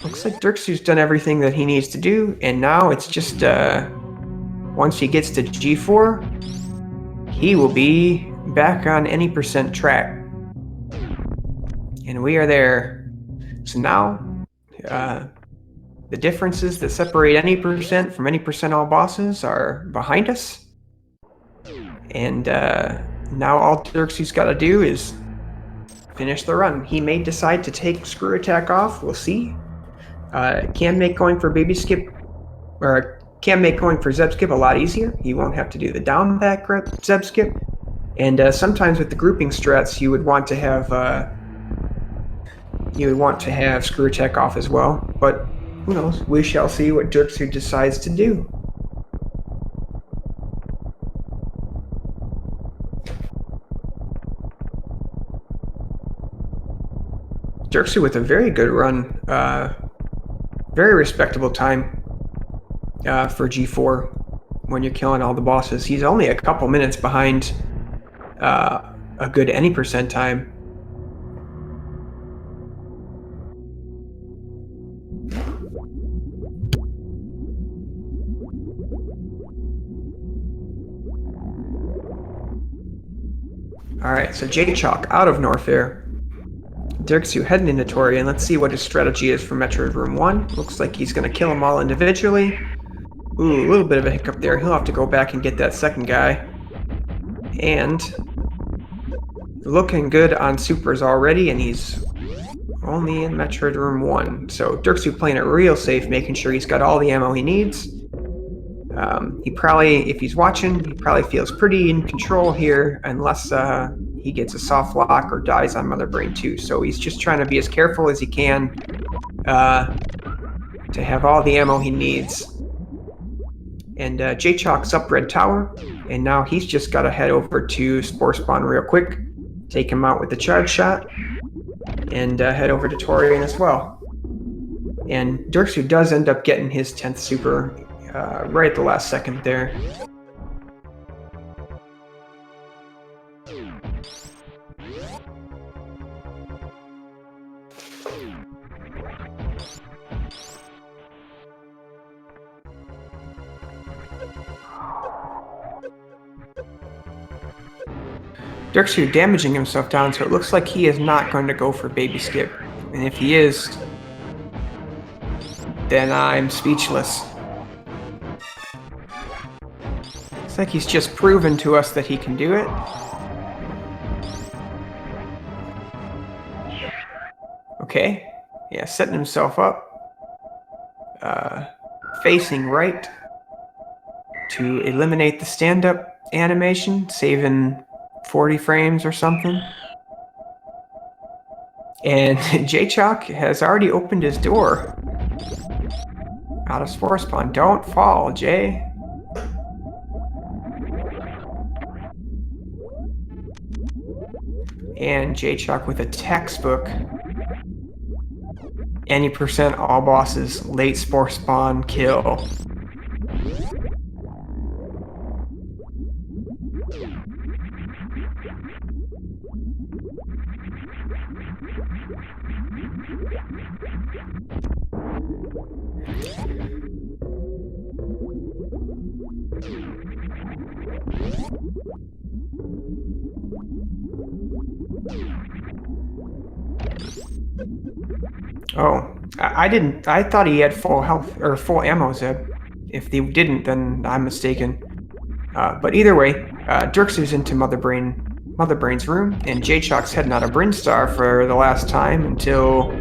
Speaker 1: looks like Derxu's done everything that he needs to do, and now it's just once he gets to G4, he will be back on any percent track. And we are there. So now The differences that separate any percent from any percent all bosses are behind us. And now all Derxu's got to do is finish the run. He may decide to take Screw Attack off. We'll see. Can make going for Baby Skip, or can make going for Zeb Skip a lot easier. He won't have to do the down back Zeb Skip. And sometimes with the grouping strats, you would want to have Screw Attack off as well. But who knows? We shall see what Derxu decides to do. Derxu with a very good run, very respectable time for G4 when you're killing all the bosses. He's only a couple minutes behind a good any percent time. Alright, so Jaychalke out of Norfair. Derxu heading into Tori, and let's see what his strategy is for Metroid Room 1. Looks like he's going to kill them all individually. Ooh, a little bit of a hiccup there. He'll have to go back and get that second guy. And looking good on supers already, and he's only in Metroid Room 1. So Derxu playing it real safe, making sure he's got all the ammo he needs. He probably, if he's watching, he probably feels pretty in control here, unless he gets a soft lock or dies on Mother Brain 2. So he's just trying to be as careful as he can to have all the ammo he needs. And Jaychalke's up Red Tower, and now he's just got to head over to Spore Spawn real quick, take him out with the charge shot, and head over to Torian as well. And Derxu does end up getting his 10th super right at the last second there. Derxu damaging himself down, so it looks like he is not going to go for Baby Skip. And if he is, then I'm speechless. Looks like he's just proven to us that he can do it. Okay, yeah, setting himself up. Facing right to eliminate the stand-up animation, saving 40 frames or something. And Jaychalke has already opened his door out of Spore Spawn. Don't fall, Jay. And Jaychalke with a textbook any percent all bosses late Spore Spawn kill. Oh, I thought he had full health, or full ammo, Zeb. If he didn't, then I'm mistaken. But either way, Derxu's into Mother Brain's room, and Jaychalke's heading out of Brinstar for the last time until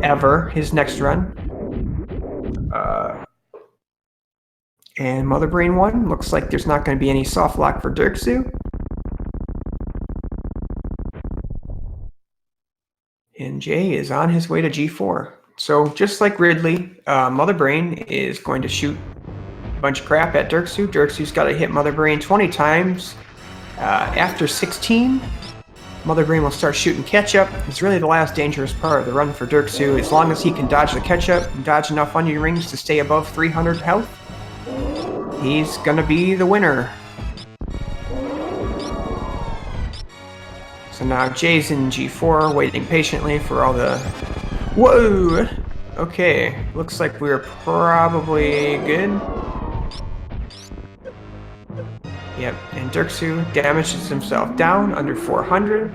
Speaker 1: ever his next run. And Mother Brain 1, looks like there's not going to be any soft lock for Derxu. And Jay is on his way to G4. So just like Ridley, Mother Brain is going to shoot a bunch of crap at Derxu. Derxu's got to hit Mother Brain 20 times. After 16, Mother Brain will start shooting catch-up. It's really the last dangerous part of the run for Derxu. As long as he can dodge the catch-up and dodge enough onion rings to stay above 300 health, he's gonna be the winner. So now Jay's in G4, waiting patiently for all the... Whoa! Okay, looks like we're probably good. Yep, and Derxu damages himself down under 400. .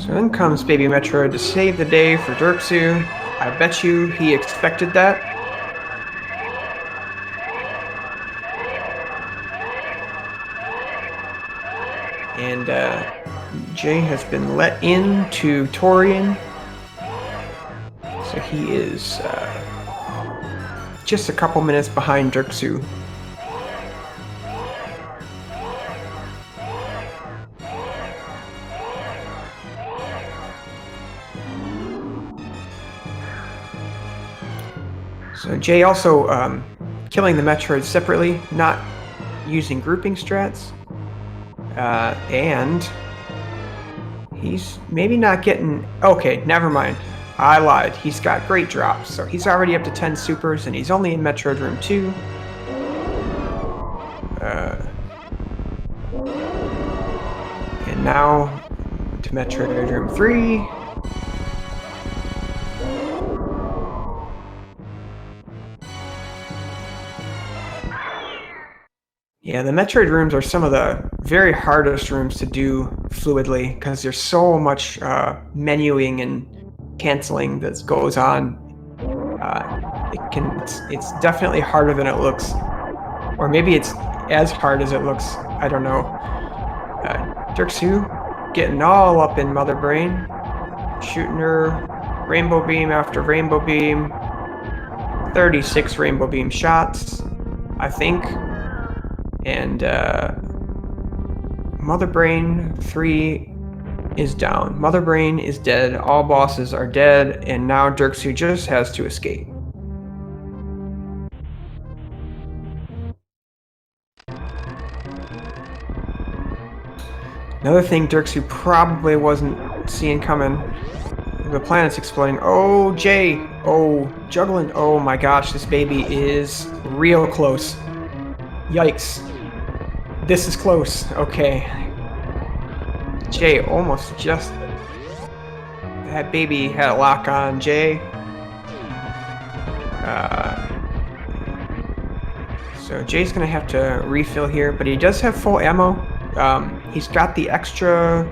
Speaker 1: So in comes Baby Metroid to save the day for Derxu. I bet you he expected that. And Jay has been let into Torian. So he is just a couple minutes behind Derxu. So Jay also killing the Metroids separately, not using grouping strats. And he's maybe not getting... Okay, never mind. I lied. He's got great drops, so he's already up to 10 supers, and he's only in Metroid Room 2. And now to Metroid Room 3. Yeah, the Metroid rooms are some of the very hardest rooms to do fluidly because there's so much menuing and canceling that goes on. It's definitely harder than it looks, or maybe it's as hard as it looks. I don't know. Derxu getting all up in Mother Brain, shooting her rainbow beam after rainbow beam, 36 rainbow beam shots, I think. And Mother Brain 3 is down. Mother Brain is dead. All bosses are dead. And now Derxu just has to escape. Another thing Derxu probably wasn't seeing coming. The planet's exploding. Oh, Jay. Oh, juggling. Oh my gosh, this baby is real close. Yikes. This is close. Okay. Jay almost just... That baby had a lock on Jay. So Jay's gonna have to refill here, but he does have full ammo. He's got the extra...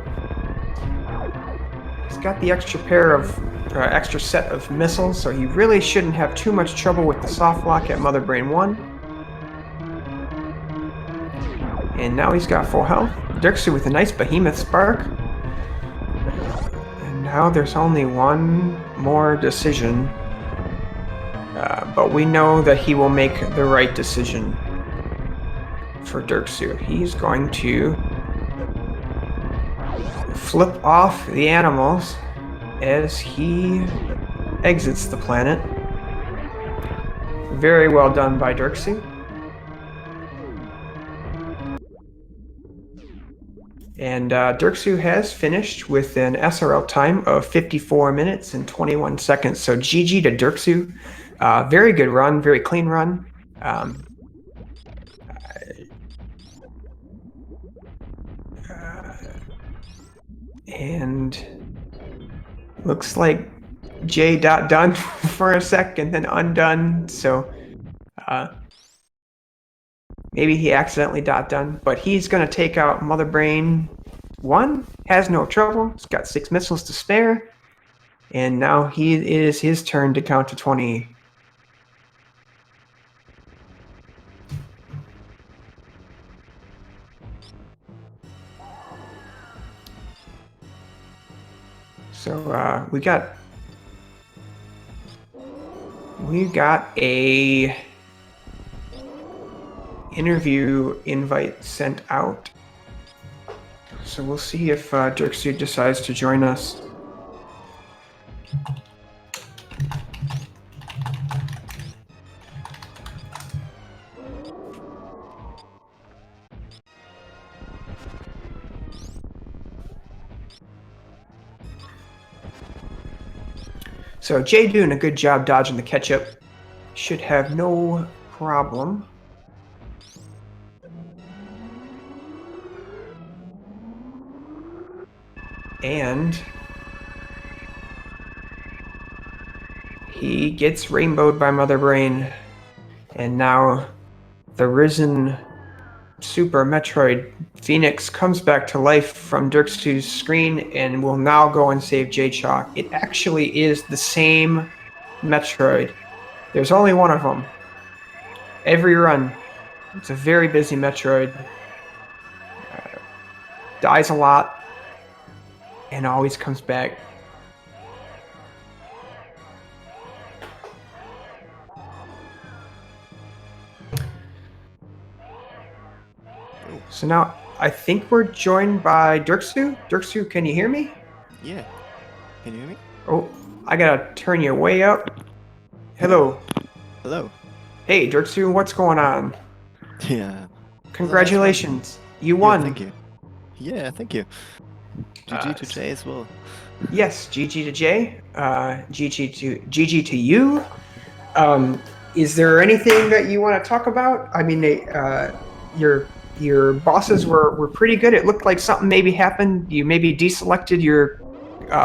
Speaker 1: He's got the extra pair of... extra set of missiles, so he really shouldn't have too much trouble with the soft lock at Mother Brain 1. And now he's got full health. Derxu with a nice behemoth spark. And now there's only one more decision. But we know that he will make the right decision for Derxu. He's going to flip off the animals as he exits the planet. Very well done by Derxu. And Derxu has finished with an SRL time of 54 minutes and 21 seconds. So GG to Derxu. Very good run, very clean run. And looks like J dot done for a sec and then undone. So maybe he accidentally dot done, but he's going to take out Mother Brain 1. Has no trouble. He's got 6 missiles to spare. And now it is his turn to count to 20. So we got a interview invite sent out. So we'll see if Derxu decides to join us. So Jay doing a good job dodging the ketchup. Should have no problem. And he gets rainbowed by Mother Brain. And now the Risen Super Metroid Phoenix comes back to life from Derxu's screen and will now go and save Jaychalke. It actually is the same Metroid. There's only one of them. Every run. It's a very busy Metroid. Dies a lot and always comes back. So now I think we're joined by Derxu. Derxu, can you hear me?
Speaker 2: Yeah. Can you hear me?
Speaker 1: Oh, I gotta turn you way up. Hello.
Speaker 2: Hello.
Speaker 1: Hey, Derxu, what's going on?
Speaker 2: Yeah.
Speaker 1: Congratulations. You won.
Speaker 2: Yeah, thank you. Yeah, thank you. GG to Jay as well.
Speaker 1: Yes, GG to Jay. GG to you. Is there anything that you want to talk about? I mean, your bosses were pretty good. It looked like something maybe happened. You maybe deselected your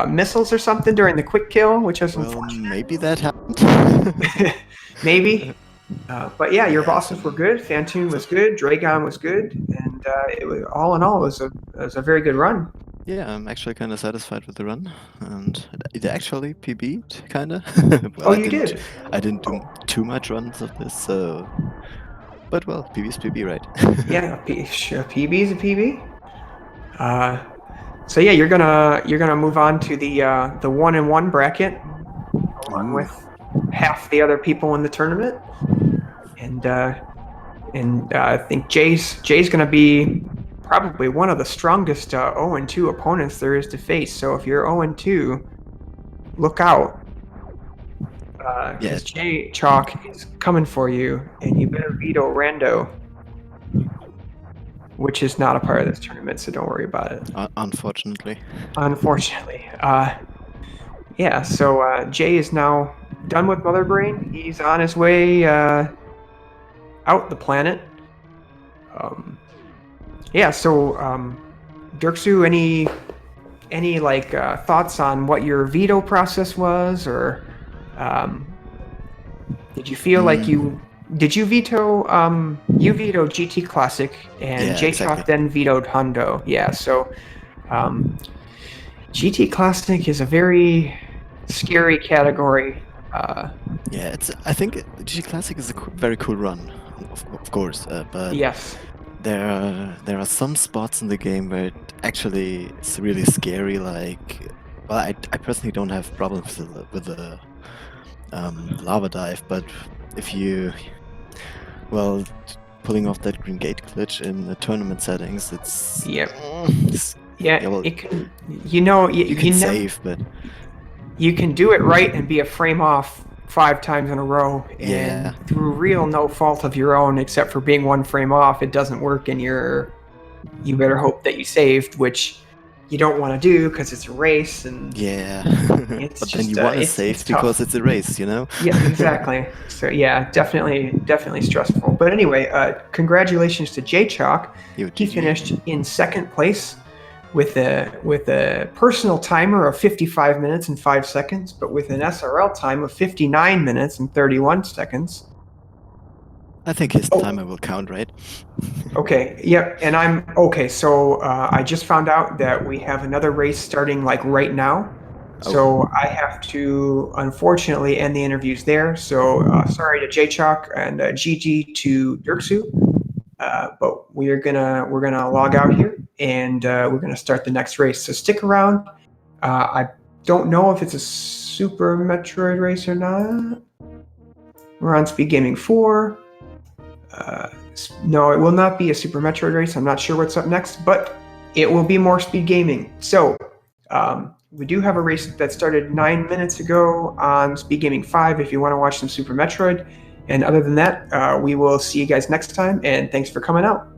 Speaker 1: missiles or something during the quick kill, which was unfortunate.
Speaker 2: Maybe that happened.
Speaker 1: Maybe. But yeah, your bosses were good. Fantoon was good. Dragon was good, and it was, all in all, it was a very good run.
Speaker 2: Yeah, I'm actually kind of satisfied with the run, and it actually PB'd, kind of.
Speaker 1: Well, you did.
Speaker 2: I didn't do too much runs of this, so. But well, PB's PB, right?
Speaker 1: Yeah, PB's a PB. So yeah, you're gonna move on to the 1-in-1 bracket, along with half the other people in the tournament, and I think Jay's gonna be probably one of the strongest 0-2 opponents there is to face. So if you're 0-2, look out, because Jaychalke is coming for you, and you better veto Rando, which is not a part of this tournament, so don't worry about it.
Speaker 2: Unfortunately.
Speaker 1: Unfortunately. Yeah, so Jay is now done with Mother Brain. He's on his way out the planet. Yeah, so Derxu, any like thoughts on what your veto process was, or did you feel like did you veto you vetoed GT Classic, and Jaychalke then vetoed Hundo? Yeah, so GT Classic is a very scary category.
Speaker 2: Yeah, I think GT Classic is a very cool run, of course, but
Speaker 1: yes,
Speaker 2: there are some spots in the game where it actually is really scary. Like, well, I personally don't have problems with the lava dive, but if you, well, pulling off that green gate glitch in the tournament settings, it's
Speaker 1: well, it can, you can
Speaker 2: save, but
Speaker 1: you can do it right and be a frame off 5 times in a row, and through real no fault of your own, except for being 1 frame off, it doesn't work, and you better hope that you saved, which you don't want to do because it's a race, and
Speaker 2: but then you want to save because it's a race, you know?
Speaker 1: Yeah, exactly. So yeah, definitely stressful. But anyway, congratulations to Jaychalke. He finished in 2nd place with a personal timer of 55 minutes and 5 seconds, but with an SRL time of 59 minutes and 31 seconds.
Speaker 2: I think his timer will count, right?
Speaker 1: Okay, yep, and I'm okay. So I just found out that we have another race starting like right now. So I have to unfortunately end the interviews there. So sorry to Jaychalke and GG to Derxu. But we're gonna log out here, and we're gonna start the next race. So stick around. I don't know if it's a Super Metroid race or not. We're on SpeedGaming 4. No, it will not be a Super Metroid race. I'm not sure what's up next, but it will be more SpeedGaming. So we do have a race that started 9 minutes ago on SpeedGaming 5 if you want to watch some Super Metroid. And other than that, we will see you guys next time, and thanks for coming out.